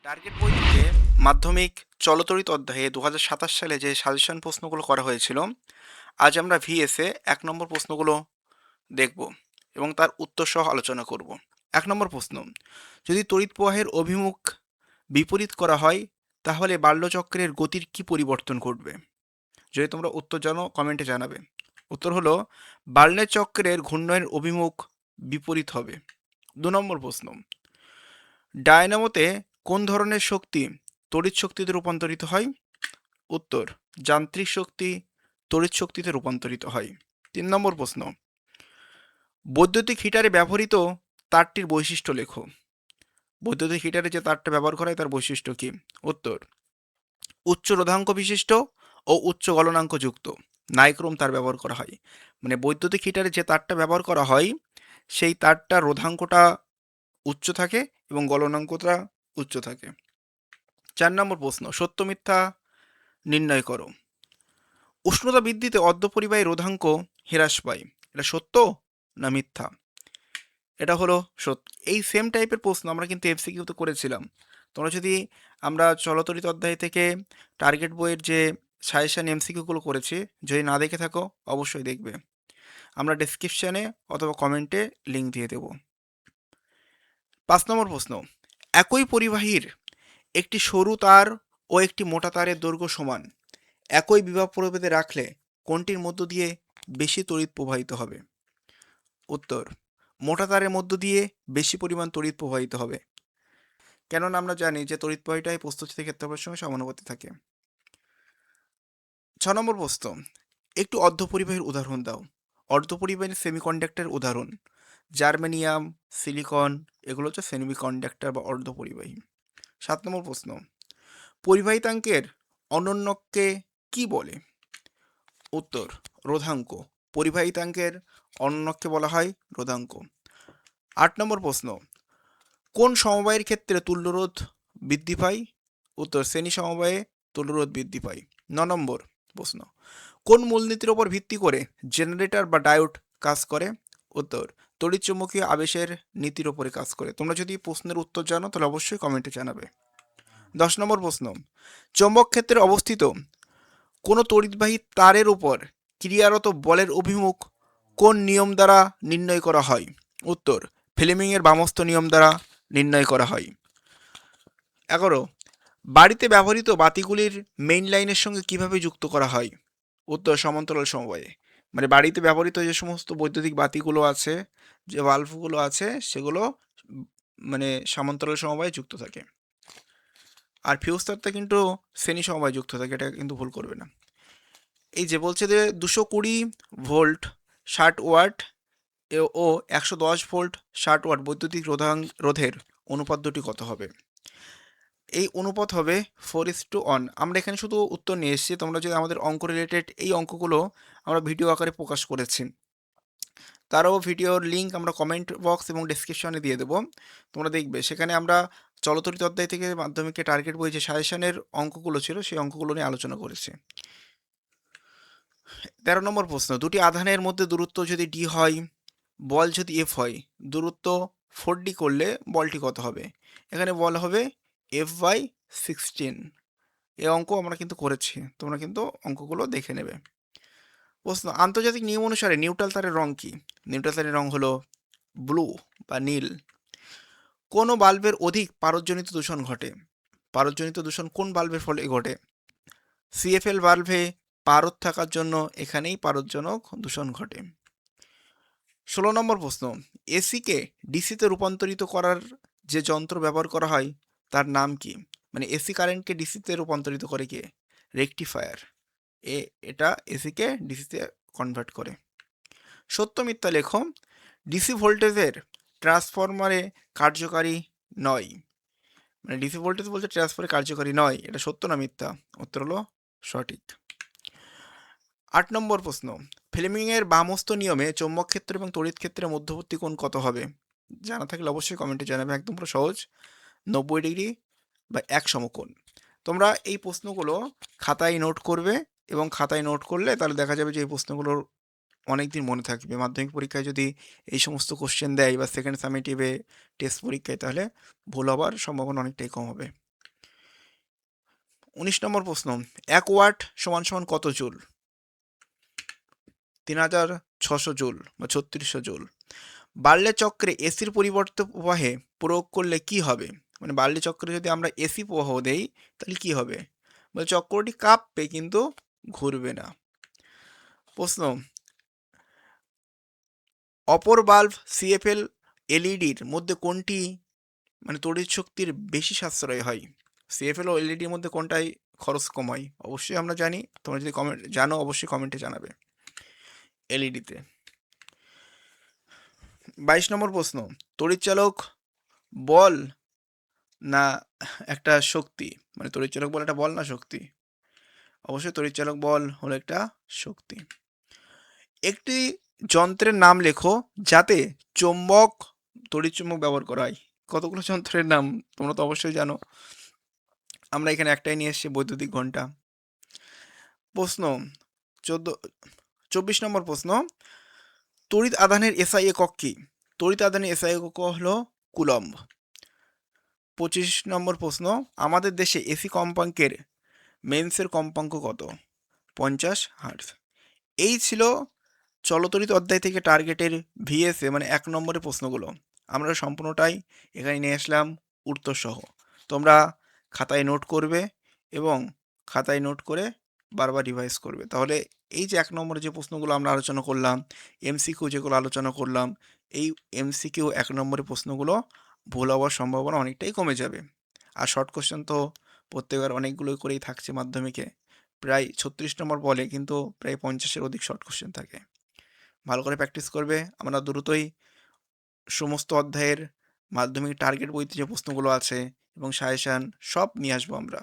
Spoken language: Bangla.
টার্গেট বই থেকে মাধ্যমিক চলতরিত অধ্যায়ে 2027 সালে যে সাজেশন প্রশ্নগুলো করা হয়েছিল, আজ আমরা ভিএসএ 1 নম্বর প্রশ্নগুলো দেখব এবং তার উত্তর সহ আলোচনা করব। 1 নম্বর প্রশ্ন: যদি তড়িৎ প্রবাহের অভিমুখ বিপরীত করা হয় তাহলে বাল্যচক্রের গতির কি পরিবর্তন ঘটবে? যদি তোমরা উত্তর জানো কমেন্টে জানাবে। উত্তর হলো বার্নের চক্রের ঘূর্ণনের অভিমুখ বিপরীত হবে। 2 নম্বর প্রশ্ন: ডায়নামোতে কোন ধরনের শক্তি তড়িৎ শক্তিতে রূপান্তরিত হয়? উত্তর: যান্ত্রিক শক্তি তড়িৎ শক্তিতে রূপান্তরিত হয়। 3 নম্বর প্রশ্ন: বৈদ্যুতিক হিটারে ব্যবহৃত তারটির বৈশিষ্ট্য লেখো। বৈদ্যুতিক হিটারে যে তারটা ব্যবহার করা হয় তার বৈশিষ্ট্য কি? উত্তর: উচ্চ রোধাঙ্ক বিশিষ্ট ও উচ্চ গলনাঙ্ক যুক্ত নাইক্রোম তার ব্যবহার করা হয়। মানে বৈদ্যুতিক হিটারে যে তারটা ব্যবহার করা হয় সেই তারটা রোধাঙ্কটা উচ্চ থাকে এবং গলনাঙ্কটা উচ্চ থাকে। 4 নম্বর প্রশ্ন: সত্য মিথ্যা নির্ণয় করো। উষ্ণতা বৃদ্ধিতে অর্ধপরিবাহী রোধাঙ্ক হ্রাস পায়, এটা সত্য না মিথ্যা? এটা হলো সত্য। এই সেম টাইপের প্রশ্ন আমরা কিন্তু এমসিকিউতে করেছিলাম। তোমরা যদি আমরা চলতরিত অধ্যায় থেকে টার্গেট বইয়ের যে সাজেশন এমসিকিউগুলো করেছি, যদি না দেখে থাকো অবশ্যই দেখবে। আমরা ডেসক্রিপশানে অথবা কমেন্টে লিঙ্ক দিয়ে দেব। 5 নম্বর প্রশ্ন: একই পরিবাহীর একটি সরু তার ও একটি মোটা তারের দৈর্ঘ্য সমান, একই বিভব প্রভেদে রাখলে কোনটির মধ্য দিয়ে বেশি তড়িৎ প্রবাহিত হবে? উত্তর: মোটা তারের মধ্য দিয়ে বেশি পরিমাণ তড়িৎ প্রবাহিত হবে, কেননা আমরা জানি যে তড়িৎ প্রবাহটাই প্রস্থচ্ছেদ ক্ষেত্রফলের সঙ্গে সমানুপাতি থাকে। 6 নম্বর প্রশ্ন: একটু অর্ধপরিবাহীর উদাহরণ দাও। অর্ধপরিবাহী সেমিকন্ডাক্টর উদাহরণ: জার্মেনিয়াম, সিলিকন, এগুলো হচ্ছে সেমিকন্ডাক্টর বা অর্ধপরিবাহী। 7 নম্বর প্রশ্ন: পরিবাহিতাঙ্কের অনন্যককে কি বলে? উত্তর: রোধাঙ্ক। পরিবাহিতাঙ্কের অনন্যককে বলা হয় রোধাঙ্ক। 8 নম্বর প্রশ্ন: কোন সমবায়ের ক্ষেত্রে তুল্যরোধ বৃদ্ধি পায়? উত্তর: শ্রেণী সমবায়ে তুল্যরোধ বৃদ্ধি পায়। 9 নম্বর প্রশ্ন: কোন মূলনীতির ওপর ভিত্তি করে জেনারেটর বা ডায়োড কাজ করে? উত্তর: তড়িৎচুম্বকীয় আবেশের নীতির ওপরে কাজ করে। তোমরা যদি প্রশ্নের উত্তর জানো তাহলে অবশ্যই কমেন্টে জানাবে। 10 নম্বর প্রশ্ন: চৌম্বক ক্ষেত্রে অবস্থিত কোনো তড়িৎবাহী তারের উপর ক্রিয়ারত বলের অভিমুখ কোন নিয়ম দ্বারা নির্ণয় করা হয়? উত্তর: ফ্লেমিংয়ের বামস্থ নিয়ম দ্বারা নির্ণয় করা হয়। 11: বাড়িতে ব্যবহৃত বাতিগুলির মেইন লাইনের সঙ্গে কিভাবে যুক্ত করা হয়? উত্তর: সমান্তরাল সমবায়ে। মানে বাড়িতে ব্যবহৃত যে সমস্ত বৈদ্যুতিক বাতিগুলো আছে, যে বাল্বগুলো আছে, সেগুলো মানে সমান্তরাল সমবায়ে যুক্ত থাকে। আর ফিউজ তারটা কিন্তু শ্রেণী সমবায়ে যুক্ত থাকে, এটা কিন্তু ভুল করবে না। এই যে বলছে যে 220 ভোল্ট 60 ওয়াট ও 110 ভোল্ট 60 ওয়াট বৈদ্যুতিক রোধের অনুপাত দুটি কত হবে? এই অনুপাত হবে 4:1। আমরা এখানে শুধু উত্তর নিয়ে এসেছি, তোমরা যদি আমাদের অঙ্ক রিলেটেড এই অঙ্কগুলো আমরা ভিডিও আকারে প্রকাশ করেছি, তারও ভিডিওর লিঙ্ক আমরা কমেন্ট বক্স এবং ডেসক্রিপশনে দিয়ে দেবো, তোমরা দেখবে। সেখানে আমরা চলতরিত অধ্যায় থেকে মাধ্যমিকে টার্গেট বই যে সাজেশনের অঙ্কগুলো ছিল সেই অঙ্কগুলো নিয়ে আলোচনা করেছি। 13 নম্বর প্রশ্ন: দুটি আধানের মধ্যে দূরত্ব যদি ডি হয়, বল যদি এফ হয়, দূরত্ব 4D করলে বলটি কত হবে? এখানে বল হবে F/16। এই অঙ্ক আমরা কিন্তু করেছি, তোমরা কিন্তু অঙ্কগুলো দেখে নেবে। প্রশ্ন: আন্তর্জাতিক নিয়ম অনুসারে নিউট্রাল তারের রং কি? নিউট্রাল তারের রং হলো ব্লু বা নীল। কোন বাল্বের অধিক পারদজনিত দূষণ ঘটে? পারদজনিত দূষণ কোন বাল্বের ফলে ঘটে? সিএফএল বাল্বে পারদ থাকার জন্য এখানেই পারদজনক দূষণ ঘটে। 16 নম্বর প্রশ্ন: এসিকে ডিসিতে রূপান্তরিত করার যে যন্ত্র ব্যবহার করা হয় তার নাম কি? মানে এসি কারেন্টকে ডিসিতে রূপান্তরিত করে কে? রেকটিফায়ার। এটা এসিকে ডিসিতে কনভার্ট করে। সত্য মিথ্যা লেখো। ডিসি ভোল্টেজের ট্রান্সফরমারে কার্যকারী নয়। মানে ডিসি ভোল্টেজ বলতে ট্রান্সফারে কার্যকারী নয়, এটা সত্য না মিথ্যা? উত্তর হলো সঠিক। 8 নম্বর প্রশ্ন: ফ্লেমিংয়ের বামস্থ নিয়মে চৌম্বক ক্ষেত্র এবং তড়িৎ ক্ষেত্রের মধ্যবর্তী কোণ কত হবে? জানা থাকলে অবশ্যই কমেন্টে জানাবে। একদম পুরো সহজ, 90 ডিগ্রি বা 1 সমকোণ। তোমরা এই প্রশ্নগুলো খাতায় নোট করবে এবং খাতায় নোট করলে তাহলে দেখা যাবে যে এই প্রশ্নগুলোর অনেক দিন মনে থাকবে। মাধ্যমিক পরীক্ষায় যদি এই সমস্ত কোশ্চেন দেয় বা সেকেন্ড সামেটিভে টেস্ট পরীক্ষায়, তাহলে ভুল হওয়ার সম্ভাবনা অনেকটাই কম হবে। 19 নম্বর প্রশ্ন, 1 ওয়াট সমান সমান কত জুল? 3600 জুল বা 3600 জুল। বার্লে চক্রে এসির পরিবর্তে প্রবাহে প্রয়োগ করলে কি হবে? মানে বার্লে চক্রে যদি আমরা এসি প্রবাহ দেই তাহলে কি হবে? বলে চক্রটি কাঁপবে কিন্তু ঘুরবে না। প্রশ্ন, অপর বাল্ব সিএফএল এলইডির মধ্যে কোনটি মানে তড়িৎ শক্তির বেশি সাশ্রয় হয়? সিএফএল ও এলইডির মধ্যে কোনটাই খরচ কম হয়? অবশ্যই আমরা জানি, তোমরা যদি কমেন্ট জানো অবশ্যই কমেন্টে জানাবে। এলইডিতে। 22 নম্বর প্রশ্ন, তড়িৎচালক বল না একটা শক্তি? মানে তড়িৎচালক বল একটা বল না শক্তি? অবশ্যই তড়িৎচালক বল হলো একটা শক্তি। একটি যন্ত্রের নাম লেখো যাতে চৌম্বক তড়িৎচুম্বক ব্যবহার করা হয়। কতগুলো যন্ত্রের নাম তোমরা তো অবশ্যই জানো, আমরা এখানে একটাই নিয়ে এসেছি, বৈদ্যুতিক ঘন্টা। প্রশ্ন 24 নম্বর প্রশ্ন, তড়িৎ আধানের এসআই একক কি? তড়িৎ আধানের এসআই একক হলো কুলম্ব। 25 নম্বর প্রশ্ন, আমাদের দেশে এসি কম্পাঙ্কের মেন্সের কম্পাঙ্ক কত? 50 হার্টজ। এই ছিল চলতরিত অধ্যায় থেকে টার্গেটের ভিএসএ মানে 1 নম্বরের প্রশ্নগুলো। আমরা সম্পূর্ণটাই এখানে নিয়ে আসলাম উত্তর সহ। তোমরা খাতায় নোট করবে এবং খাতায় নোট করে বারবার রিভাইজ করবে। তাহলে এই যে 1 নম্বরে যে প্রশ্নগুলো আমরা আলোচনা করলাম, এমসিকিউ যেগুলো আলোচনা করলাম, এই এমসিকিউ 1 নম্বরের প্রশ্নগুলো ভুল হওয়ার সম্ভাবনা অনেকটাই কমে যাবে। আর শর্ট কোশ্চেন তো প্রত্যেকবার অনেকগুলো করেই থাকছে মাধ্যমিকে। প্রায় 36 নম্বর বলে কিন্তু প্রায় 50-এর অধিক শর্ট কোশ্চেন থাকে। ভালো করে প্র্যাকটিস করবে। আমরা দ্রুতই সমস্ত অধ্যায়ের মাধ্যমিক টার্গেট বইতে যে প্রশ্নগুলো আছে এবং সাজেশান সব নিয়ে আসবো আমরা।